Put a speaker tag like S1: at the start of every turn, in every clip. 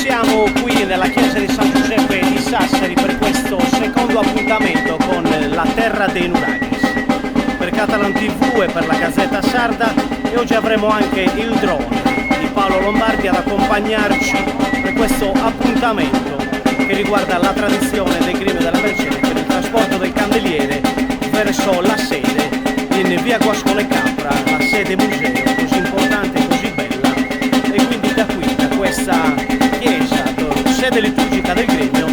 S1: Siamo qui nella chiesa di San Giuseppe di Sassari per questo secondo appuntamento con la terra dei nuraghis, per Catalan TV e per la Gazzetta Sarda, e oggi avremo anche il drone di Paolo Lombardi ad accompagnarci per questo appuntamento che riguarda la tradizione del gremio della Mercede per il trasporto del candeliere verso la sede in via Guascone Capra, la sede museo così importante e così bella, e quindi da qui, da questa chiesa, sede liturgica del gremio,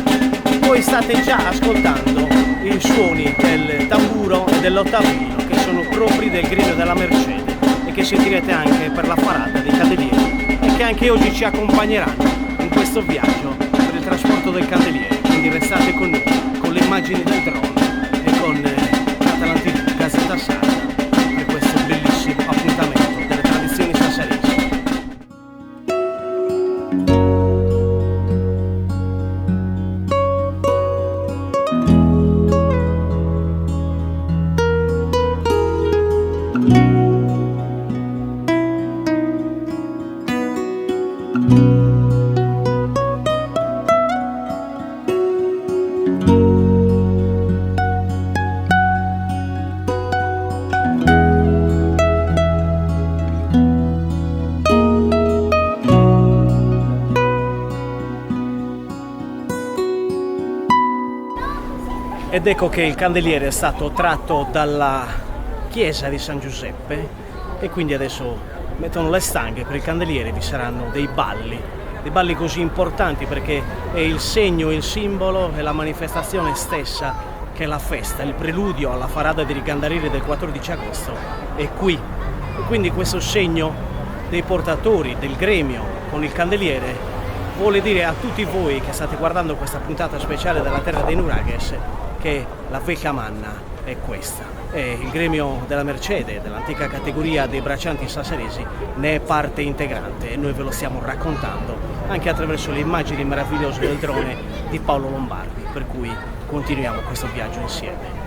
S1: voi state già ascoltando i suoni del tamburo e dell'ottavino che sono propri del gremio della Mercede e che sentirete anche per la parata dei candelieri e che anche oggi ci accompagneranno in questo viaggio per il trasporto del candeliere. Quindi restate con noi, con le immagini del drone e con Catalan TV, Gazzetta Sarda, per questo bellissimo appuntamento delle tradizioni sassaresi. Ed ecco che il candeliere è stato tratto dalla chiesa di San Giuseppe e quindi adesso mettono le stanghe per il candeliere. Vi saranno dei balli così importanti perché è il segno, il simbolo e la manifestazione stessa che è la festa, il preludio alla Farada di Candeliere del 14 agosto è qui. E quindi questo segno dei portatori del gremio con il candeliere vuole dire a tutti voi che state guardando questa puntata speciale della terra dei nuraghis che la vecchia manna è questa. E il gremio della Mercede, dell'antica categoria dei braccianti sassaresi, ne è parte integrante e noi ve lo stiamo raccontando anche attraverso le immagini meravigliose del drone di Paolo Lombardi, per cui continuiamo questo viaggio insieme.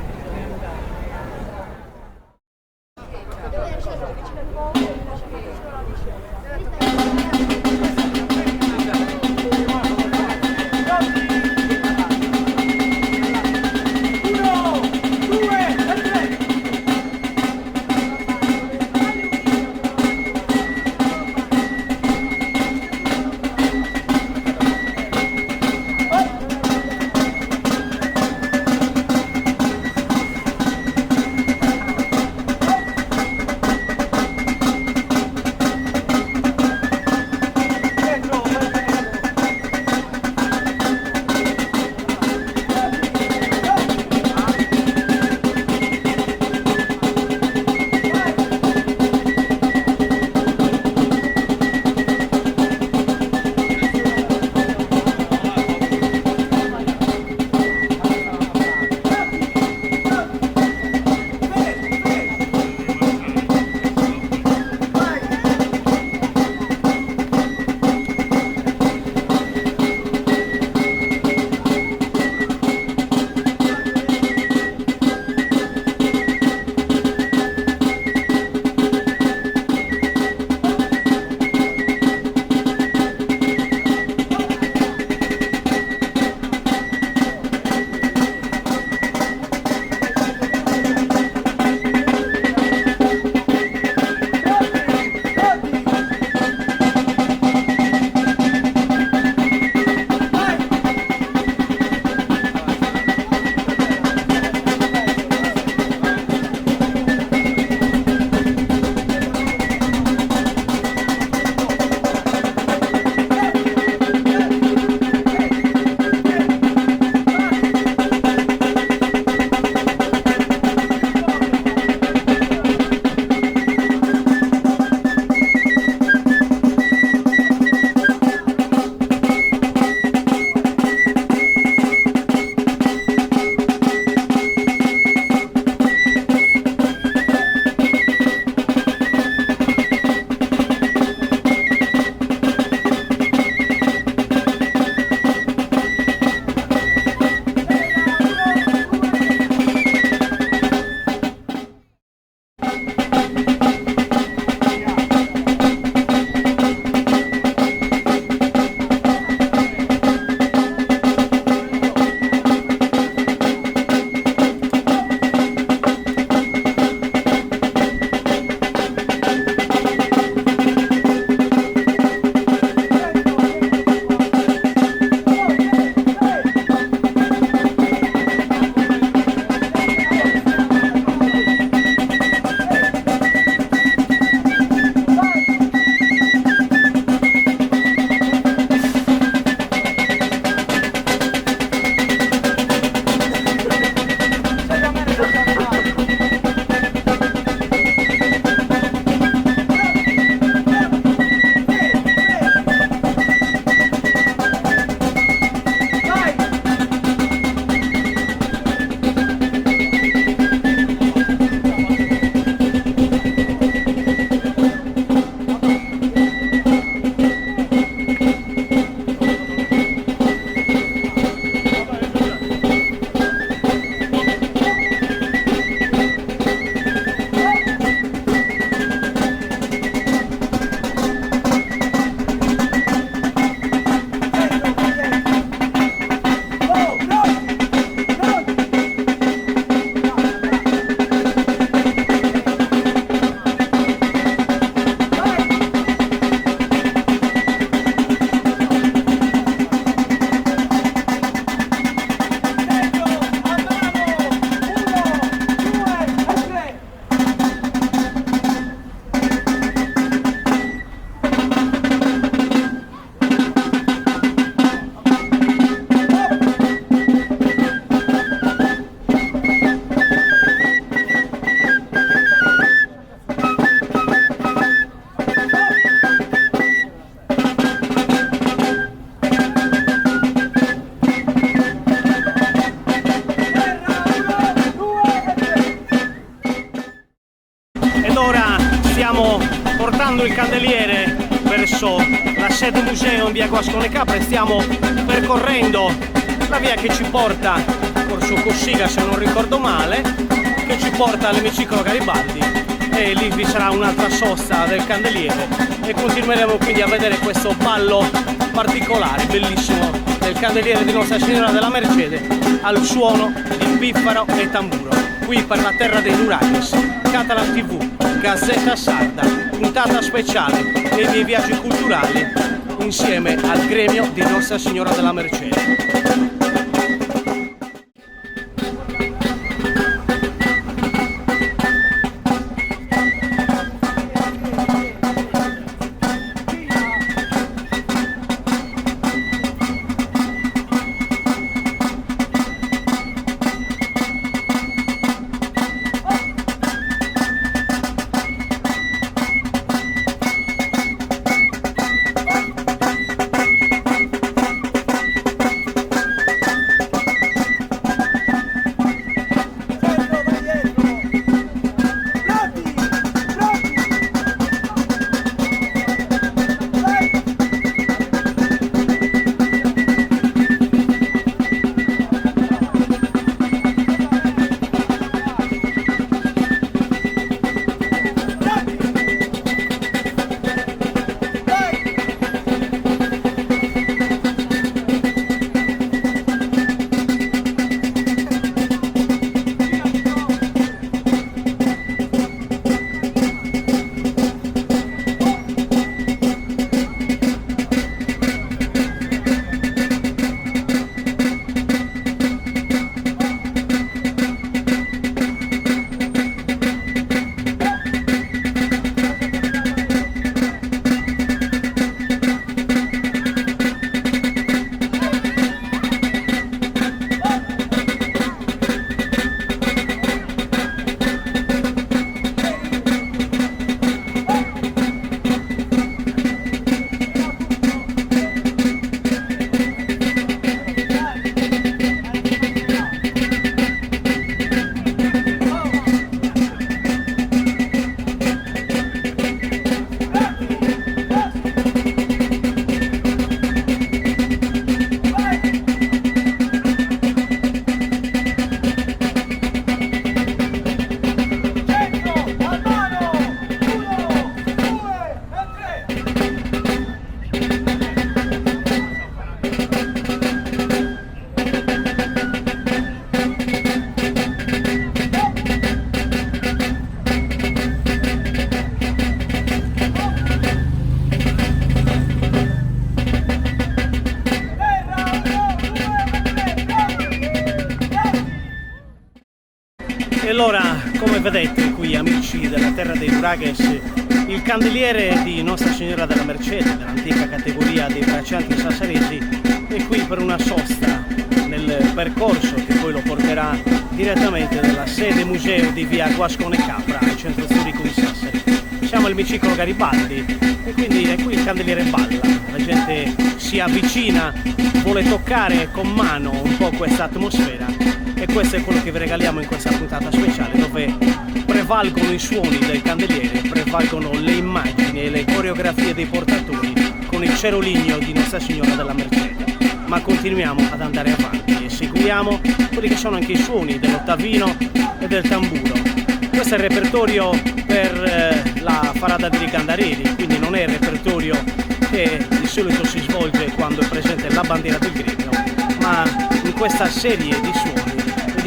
S1: sede museo in via Guascone Capra e stiamo percorrendo la via che ci porta, Corso Cossiga se non ricordo male, che ci porta all'emiciclo Garibaldi, e lì vi sarà un'altra sosta del Candeliere e continueremo quindi a vedere questo ballo particolare, bellissimo, del Candeliere di Nostra Signora della Mercede al suono di piffaro e tamburo, qui per la terra dei Nuraghis. Catalan TV, Gazzetta Sarda, puntata speciale dei miei viaggi culturali insieme al gremio di Nostra Signora della Mercede. E allora, come vedete qui, amici della terra dei Nuraghis, il Candeliere di Nostra Signora della Mercede, dell'antica categoria dei braccianti sassaresi, è qui per una sosta nel percorso che poi lo porterà direttamente dalla sede museo di via Guascone Capra, al centro storico di Sassari. Siamo all'emiciclo Garibaldi e quindi è qui il Candeliere balla, la gente si avvicina, vuole toccare con mano un po' questa atmosfera. E questo è quello che vi regaliamo in questa puntata speciale, dove prevalgono i suoni del Candeliere, prevalgono le immagini e le coreografie dei portatori con il ceroligno di Nostra Signora della Mercede. Ma continuiamo ad andare avanti e seguiamo quelli che sono anche i suoni dell'ottavino e del tamburo. Questo è il repertorio per la Farada di Ricandarelli, quindi non è il repertorio che di solito si svolge quando è presente la bandiera del gremio, ma in questa serie di suoni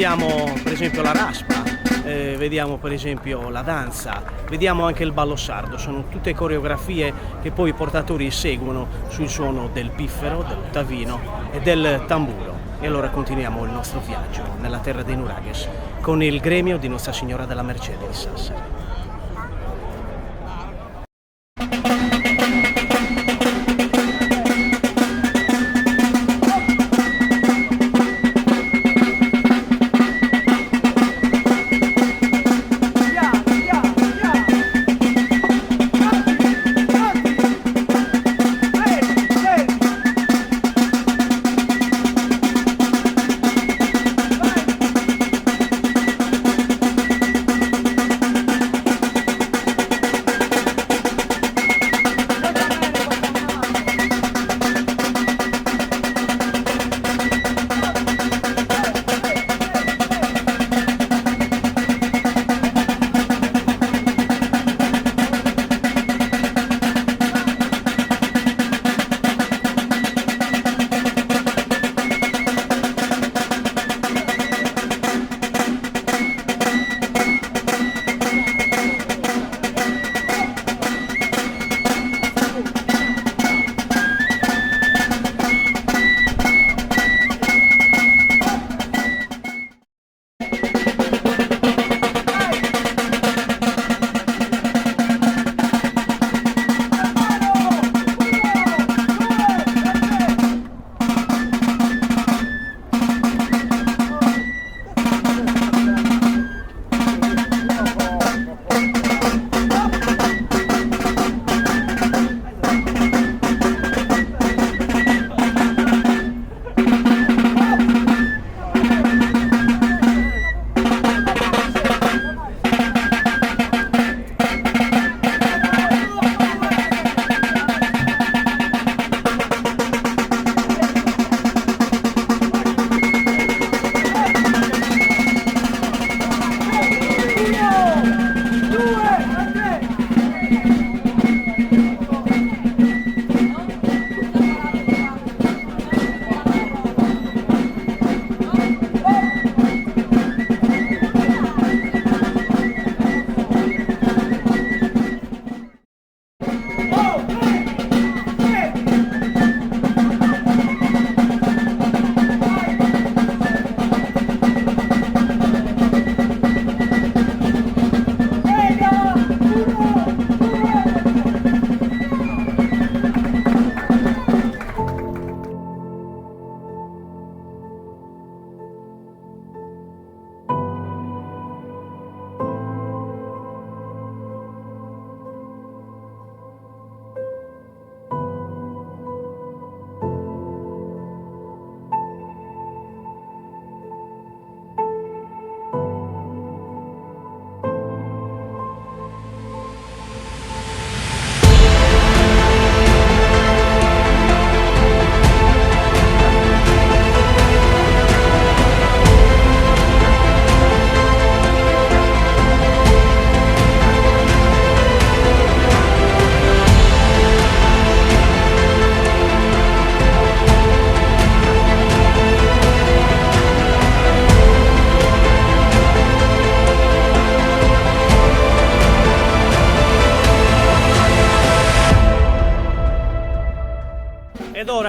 S1: vediamo per esempio la raspa, vediamo per esempio la danza, vediamo anche il ballo sardo. Sono tutte coreografie che poi i portatori seguono sul suono del piffero, dell'ottavino e del tamburo. E allora continuiamo il nostro viaggio nella terra dei Nuraghis con il gremio di Nostra Signora della Mercede di Sassari.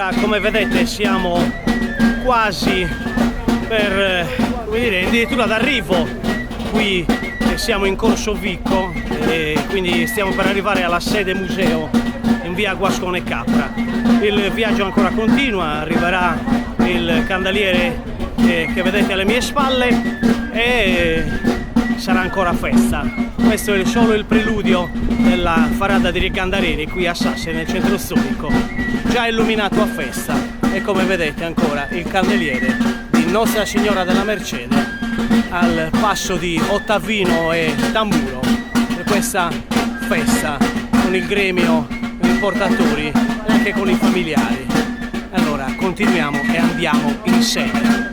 S1: Ora, come vedete, siamo quasi per, come dire, addirittura d'arrivo qui, siamo in Corso Vicco e quindi stiamo per arrivare alla sede museo in via Guascone Capra. Il viaggio ancora continua, arriverà il candeliere che vedete alle mie spalle e sarà ancora festa. Questo è solo il preludio della Farada di Candareri qui a Sassari, nel centro storico, già illuminato a festa, e come vedete ancora il candeliere di Nostra Signora della Mercede al passo di Ottavino e Tamburo per questa festa con il gremio, i portatori e anche con i familiari. Allora continuiamo e andiamo in sede.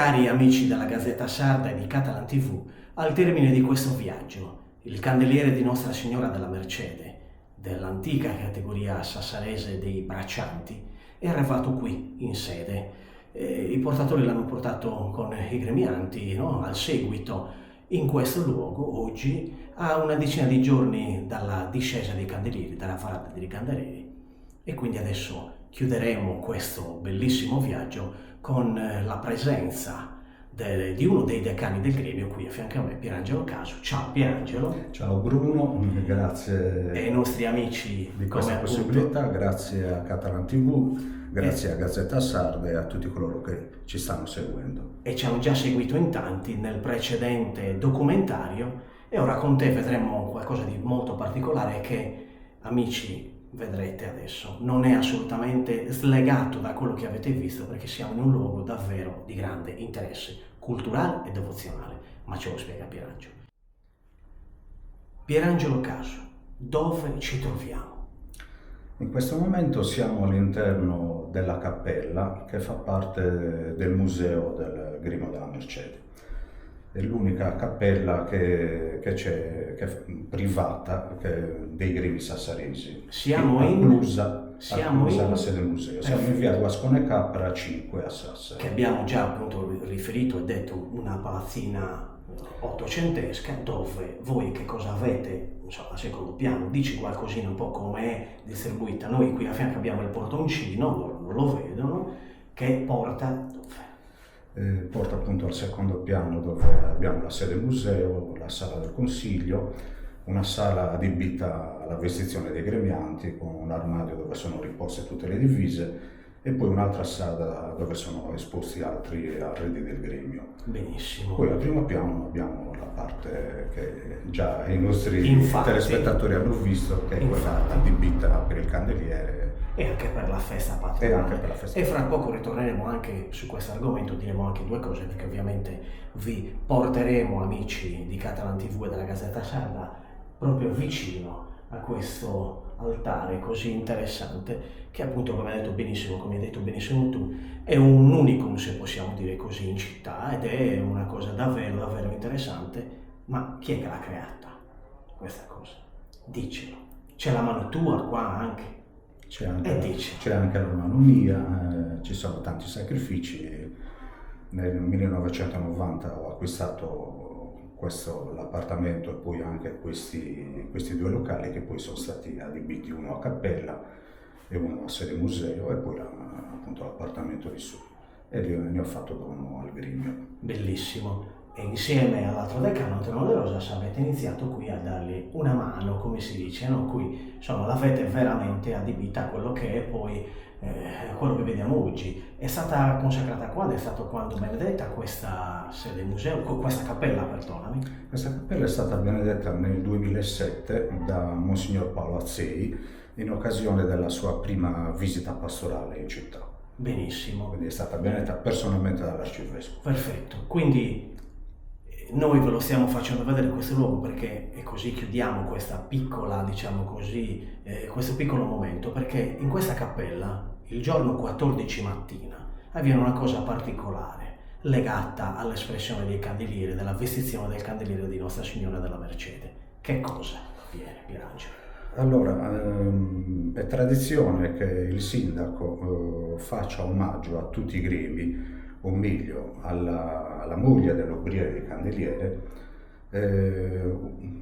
S1: Cari amici della Gazzetta Sarda e di Catalan TV, al termine di questo viaggio, il candeliere di Nostra Signora della Mercede, dell'antica categoria sassarese dei braccianti, è arrivato qui in sede. I portatori l'hanno portato con i gremianti, no? Al seguito in questo luogo oggi, a una decina di giorni dalla discesa dei candelieri, dalla parata dei candelieri, e quindi adesso chiuderemo questo bellissimo viaggio con la presenza di uno dei decani del gremio qui a fianco a me, Pierangelo Casu. Ciao Pierangelo.
S2: Ciao Bruno, grazie
S1: e ai nostri amici
S2: di questa possibilità, grazie a Catalan TV, grazie a Gazzetta Sarda e a tutti coloro che ci stanno seguendo.
S1: E ci hanno già seguito in tanti nel precedente documentario, e ora con te vedremo qualcosa di molto particolare che, amici, vedrete adesso. Non è assolutamente slegato da quello che avete visto, perché siamo in un luogo davvero di grande interesse culturale e devozionale, ma ce lo spiega Pierangelo. Pierangelo Casu, dove ci troviamo?
S2: In questo momento siamo all'interno della cappella che fa parte del museo del Gremio della Mercede. È l'unica cappella che c'è, che è privata, dei gremi sassaresi.
S1: Siamo
S2: alla sede museo. Siamo in via Guascone Capra 5 a Sassari.
S1: Che abbiamo già appunto riferito e detto una palazzina ottocentesca, dove voi che cosa avete, insomma, a secondo piano, dici qualcosina un po' come è distribuita. Noi qui a fianco abbiamo il portoncino, loro non lo vedono, che porta
S2: porta appunto al secondo piano, dove abbiamo la sede museo, la sala del consiglio, una sala adibita alla vestizione dei gremianti con un armadio dove sono riposte tutte le divise, e poi un'altra sala dove sono esposti altri arredi del gremio.
S1: Benissimo.
S2: Poi al primo piano abbiamo la parte che già i nostri telespettatori hanno visto, che è quella adibita per il candeliere
S1: e anche per la festa patronale.
S2: E
S1: fra poco ritorneremo anche su questo argomento, diremo anche due cose, perché ovviamente vi porteremo, amici di Catalan TV e della Gazzetta Sarda, proprio vicino a questo altare così interessante, che appunto, come hai detto benissimo tu, è un unicum, se possiamo dire così, in città, ed è una cosa davvero davvero interessante. Ma chi è che l'ha creata questa cosa? Dicelo. C'è la mano tua qua anche?
S2: C'è anche la mano mia, ci sono tanti sacrifici. Nel 1990 ho acquistato l'appartamento e poi anche questi due locali, che poi sono stati adibiti, uno a cappella e uno a sede museo, e poi appunto l'appartamento di su, e ne ho fatto dono al gremio.
S1: Bellissimo. E insieme all'altro decano, Antonio De Rosas, avete iniziato qui a dargli una mano, come si dice, no? Qui insomma l'avete veramente adibita a quello che è poi quello che vediamo oggi. È stata consacrata quando? È stato quando benedetta questa sede museo, questa cappella, perdonami?
S2: Questa cappella è stata benedetta nel 2007 da Monsignor Paolo Azzei, in occasione della sua prima visita pastorale in città.
S1: Benissimo.
S2: Quindi è stata benedetta personalmente dall'arcivescovo.
S1: Perfetto. Quindi noi ve lo stiamo facendo vedere questo luogo, perché e così chiudiamo questa piccola, diciamo così, questo piccolo momento, perché in questa cappella il giorno 14 mattina avviene una cosa particolare legata all'espressione dei candelieri, della vestizione del candeliere di Nostra Signora della Mercede. Che cosa avviene, Pierangelo?
S2: Allora, è tradizione che il sindaco faccia omaggio a tutti i gremi, o meglio alla moglie dell'obriere di candeliere,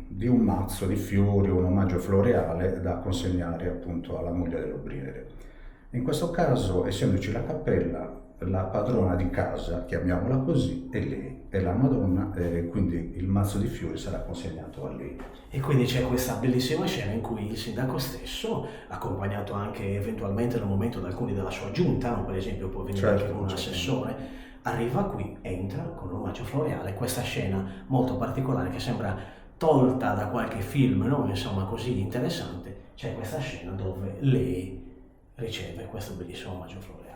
S2: di un mazzo di fiori, un omaggio floreale da consegnare appunto alla moglie dell'obriere. In questo caso, essendoci la cappella, la padrona di casa, chiamiamola così, è lei, è la Madonna, quindi il mazzo di fiori sarà consegnato a lei.
S1: E quindi c'è questa bellissima scena in cui il sindaco stesso, accompagnato anche eventualmente nel momento da alcuni della sua giunta, no? Per esempio può venire anche con un assessore, arriva qui, entra con l'omaggio floreale, questa scena molto particolare che sembra tolta da qualche film, no? Insomma, così interessante. C'è questa scena dove lei riceve questo bellissimo omaggio floreale.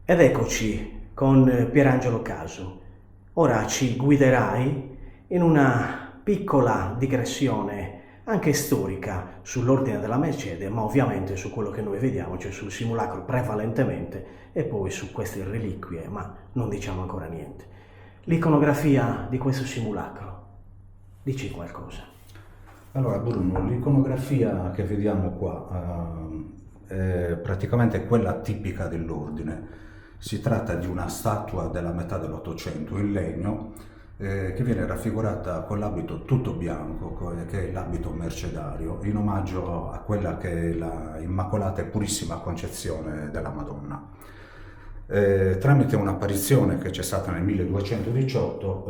S1: Ed eccoci con Pierangelo Casu. Ora ci guiderai in una piccola digressione anche storica sull'Ordine della Mercede, ma ovviamente su quello che noi vediamo, cioè sul simulacro prevalentemente, e poi su queste reliquie, ma non diciamo ancora niente. L'iconografia di questo simulacro, dici qualcosa?
S2: Allora Bruno, l'iconografia che vediamo qua è praticamente quella tipica dell'ordine. Si tratta di una statua della metà dell'Ottocento in legno che viene raffigurata con l'abito tutto bianco, che è l'abito mercedario, in omaggio a quella che è la Immacolata e Purissima Concezione della Madonna. Tramite un'apparizione che c'è stata nel 1218,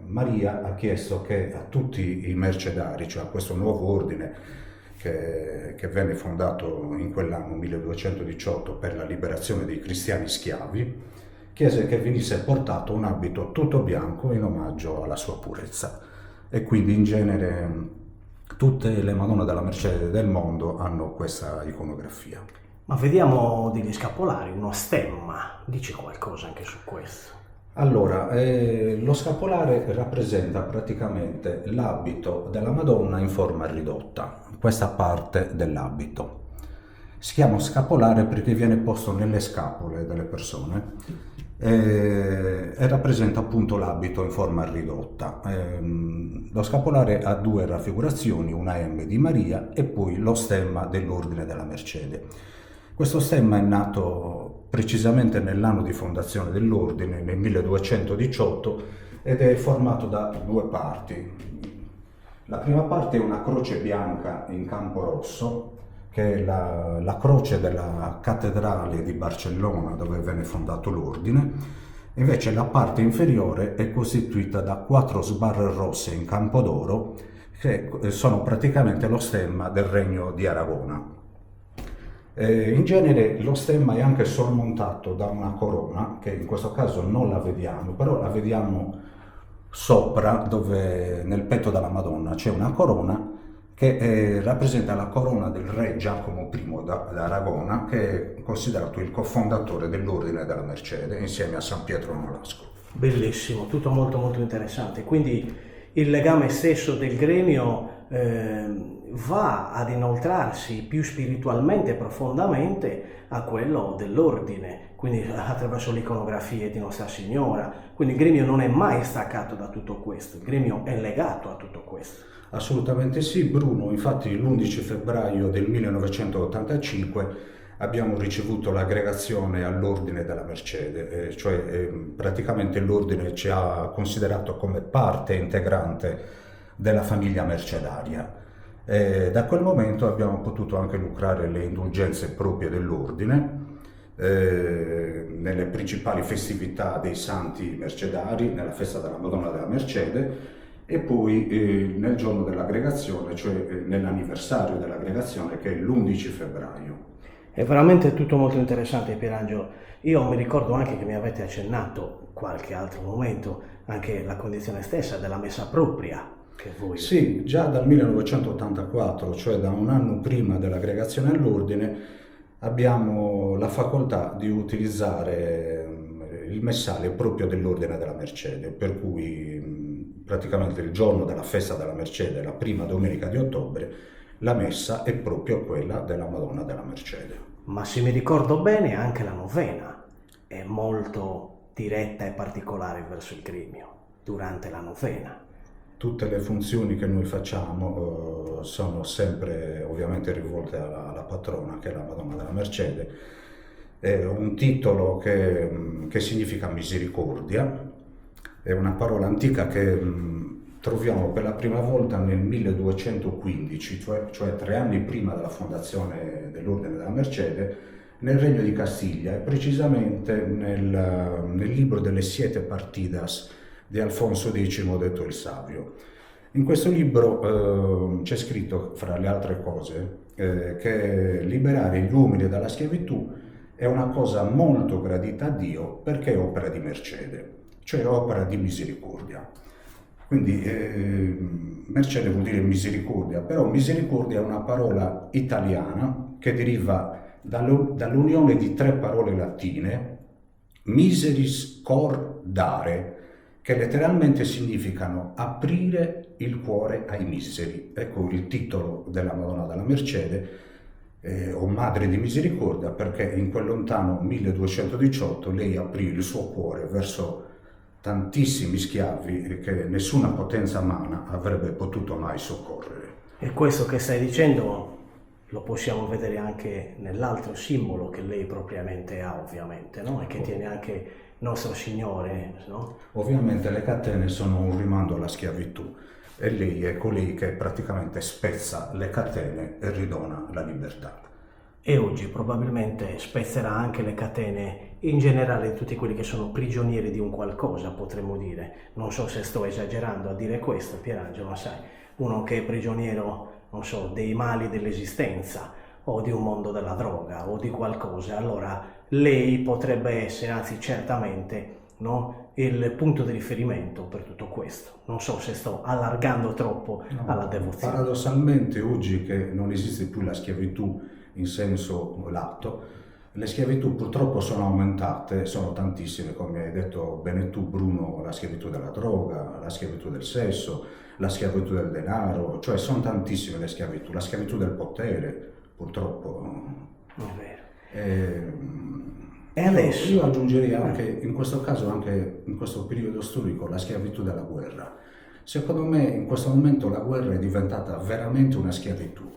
S2: Maria ha chiesto che a tutti i mercedari, cioè a questo nuovo ordine che venne fondato in quell'anno 1218 per la liberazione dei cristiani schiavi, chiese che venisse portato un abito tutto bianco in omaggio alla sua purezza. E quindi in genere tutte le Madonne della Mercede del mondo hanno questa iconografia.
S1: Ma vediamo degli scapolari, uno stemma, dici qualcosa anche su questo?
S2: Allora, lo scapolare rappresenta praticamente l'abito della Madonna in forma ridotta, questa parte dell'abito. Si chiama scapolare perché viene posto nelle scapole delle persone e rappresenta appunto l'abito in forma ridotta. Lo scapolare ha due raffigurazioni, una M di Maria e poi lo stemma dell'Ordine della Mercede. Questo stemma è nato precisamente nell'anno di fondazione dell'ordine, nel 1218, ed è formato da due parti. La prima parte è una croce bianca in campo rosso, che è la croce della cattedrale di Barcellona, dove venne fondato l'ordine. Invece la parte inferiore è costituita da 4 sbarre rosse in campo d'oro, che sono praticamente lo stemma del Regno di Aragona. In genere lo stemma è anche sormontato da una corona, che in questo caso non la vediamo, però la vediamo sopra, dove nel petto della Madonna c'è una corona che rappresenta la corona del re Giacomo I d'Aragona, che è considerato il cofondatore dell'Ordine della Mercede, insieme a San Pietro Nolasco.
S1: Bellissimo, tutto molto molto interessante. Quindi il legame stesso del gremio va ad inoltrarsi più spiritualmente, profondamente, a quello dell'ordine, quindi attraverso l'iconografia di Nostra Signora. Quindi il gremio non è mai staccato da tutto questo, il gremio è legato a tutto questo.
S2: Assolutamente sì, Bruno. Infatti l'11 febbraio del 1985 abbiamo ricevuto l'aggregazione all'Ordine della Mercede, cioè praticamente l'Ordine ci ha considerato come parte integrante della famiglia mercedaria. Da quel momento abbiamo potuto anche lucrare le indulgenze proprie dell'Ordine nelle principali festività dei santi mercedari, nella festa della Madonna della Mercede, e poi nel giorno dell'aggregazione, cioè nell'anniversario dell'aggregazione, che è l'11 febbraio.
S1: È veramente tutto molto interessante, Pierangelo. Io mi ricordo anche che mi avete accennato qualche altro momento anche la condizione stessa della messa propria che voi...
S2: Sì, già dal 1984, cioè da un anno prima dell'aggregazione all'ordine, abbiamo la facoltà di utilizzare il messale proprio dell'Ordine della Mercede, per cui praticamente il giorno della festa della Mercede, la prima domenica di ottobre, la messa è proprio quella della Madonna della Mercede.
S1: Ma se mi ricordo bene, anche la novena è molto diretta e particolare verso il gremio durante la novena.
S2: Tutte le funzioni che noi facciamo sono sempre ovviamente rivolte alla patrona, che è la Madonna della Mercede. È un titolo che significa misericordia, è una parola antica che troviamo per la prima volta nel 1215, cioè 3 anni prima della fondazione dell'Ordine della Mercede, nel Regno di Castiglia, e precisamente nel libro delle Siete Partidas di Alfonso X detto il Savio. In questo libro c'è scritto, fra le altre cose, che liberare gli uomini dalla schiavitù è una cosa molto gradita a Dio, perché è opera di mercede, cioè opera di misericordia. Quindi mercede vuol dire misericordia, però misericordia è una parola italiana che deriva dall'unione di 3 parole latine, miseris cor dare, che letteralmente significano aprire il cuore ai miseri. Ecco il titolo della Madonna della Mercede, o Madre di Misericordia, perché in quel lontano 1218 lei aprì il suo cuore verso tantissimi schiavi che nessuna potenza umana avrebbe potuto mai soccorrere.
S1: E questo che stai dicendo lo possiamo vedere anche nell'altro simbolo che lei propriamente ha, ovviamente, no? E che tiene anche Nostro Signore, no?
S2: Ovviamente le catene sono un rimando alla schiavitù e lei è colei che praticamente spezza le catene e ridona la libertà.
S1: E oggi probabilmente spezzerà anche le catene in generale di tutti quelli che sono prigionieri di un qualcosa, potremmo dire. Non so se sto esagerando a dire questo, Pierangelo, sai, uno che è prigioniero, non so, dei mali dell'esistenza o di un mondo della droga o di qualcosa, allora lei potrebbe essere, anzi certamente, no, il punto di riferimento per tutto questo. Non so se sto allargando troppo alla devozione.
S2: Paradossalmente oggi che non esiste più la schiavitù in senso lato, le schiavitù purtroppo sono aumentate, sono tantissime, come hai detto bene tu Bruno, la schiavitù della droga, la schiavitù del sesso, la schiavitù del denaro, cioè sono tantissime le schiavitù, la schiavitù del potere, purtroppo.
S1: È vero.
S2: E adesso io aggiungerei anche, in questo caso, anche in questo periodo storico, la schiavitù della guerra. Secondo me in questo momento la guerra è diventata veramente una schiavitù.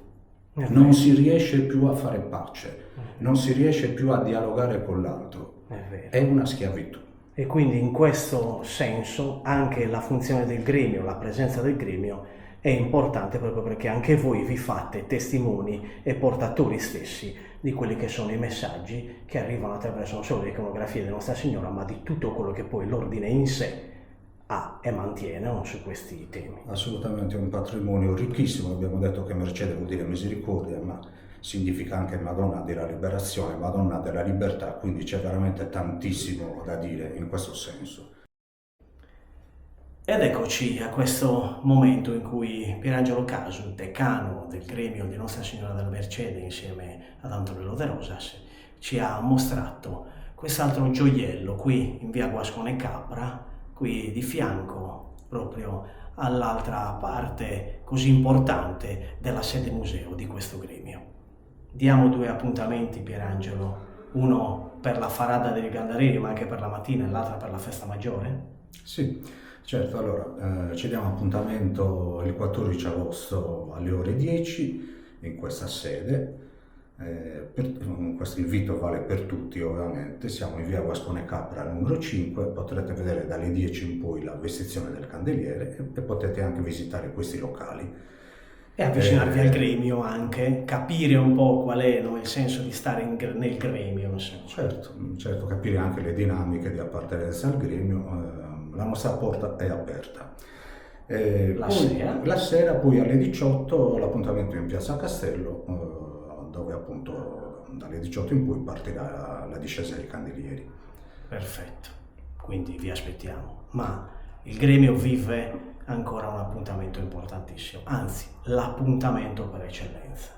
S2: Non si riesce più a fare pace, non si riesce più a dialogare con l'altro. È una schiavitù.
S1: E quindi in questo senso anche la funzione del gremio, la presenza del gremio è importante proprio perché anche voi vi fate testimoni e portatori stessi di quelli che sono i messaggi che arrivano attraverso non solo le iconografie di Nostra Signora, ma di tutto quello che poi l'ordine in sé ha e mantiene, no, su questi temi.
S2: Assolutamente un patrimonio ricchissimo. Abbiamo detto che Mercede vuol dire misericordia, ma significa anche Madonna della liberazione, Madonna della libertà, quindi c'è veramente tantissimo da dire in questo senso.
S1: Ed eccoci a questo momento in cui Pierangelo Casu, decano del gremio di Nostra Signora della Mercede insieme ad Antonello De Rosas, ci ha mostrato quest'altro gioiello qui in via Guascone Capra, qui di fianco proprio all'altra parte così importante della sede museo di questo gremio. Diamo due appuntamenti, Pierangelo, uno per la Farada dei Gandarini ma anche per la mattina e l'altra per la festa maggiore?
S2: Sì, certo, allora ci diamo appuntamento il 14 agosto alle ore 10 in questa sede. Questo invito vale per tutti, ovviamente. Siamo in via Guascone Capra numero 5, potrete vedere dalle 10 in poi la vestizione del candeliere e potete anche visitare questi locali.
S1: E avvicinarvi al gremio anche, capire un po' qual è, no, il senso di stare nel gremio. Insomma.
S2: Certo, capire anche le dinamiche di appartenenza al gremio. La nostra porta è aperta. La sera poi alle 18 l'appuntamento in Piazza Castello, dove appunto dalle 18 in poi partirà la discesa dei candelieri.
S1: Perfetto, quindi vi aspettiamo, ma il gremio vive ancora un appuntamento importantissimo, anzi l'appuntamento per eccellenza.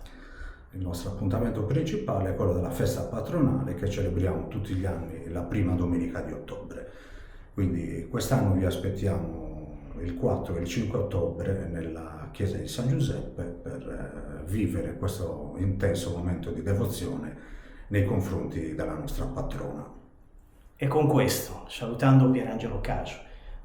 S2: Il nostro appuntamento principale è quello della festa patronale che celebriamo tutti gli anni la prima domenica di ottobre, quindi quest'anno vi aspettiamo il 4 e il 5 ottobre nella chiesa di San Giuseppe per vivere questo intenso momento di devozione nei confronti della nostra patrona.
S1: E con questo, salutando Pierangelo Casu,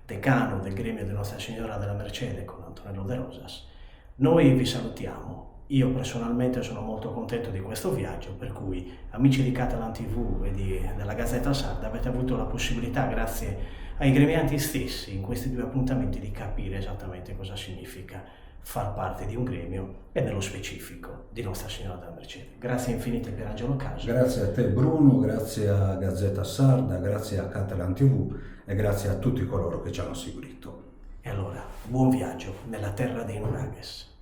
S1: decano del gremio di Nostra Signora della Mercede con Antonello De Rosas, noi vi salutiamo. Io personalmente sono molto contento di questo viaggio, per cui amici di Catalan TV e della Gazzetta Sarda avete avuto la possibilità, grazie ai gremianti stessi, in questi due appuntamenti di capire esattamente cosa significa far parte di un gremio e nello specifico di Nostra Signora della Mercede. Grazie infinite Pierangelo Casu.
S2: Grazie a te Bruno, grazie a Gazzetta Sarda, grazie a Catalan TV e grazie a tutti coloro che ci hanno seguito.
S1: E allora, buon viaggio nella terra dei Nurages.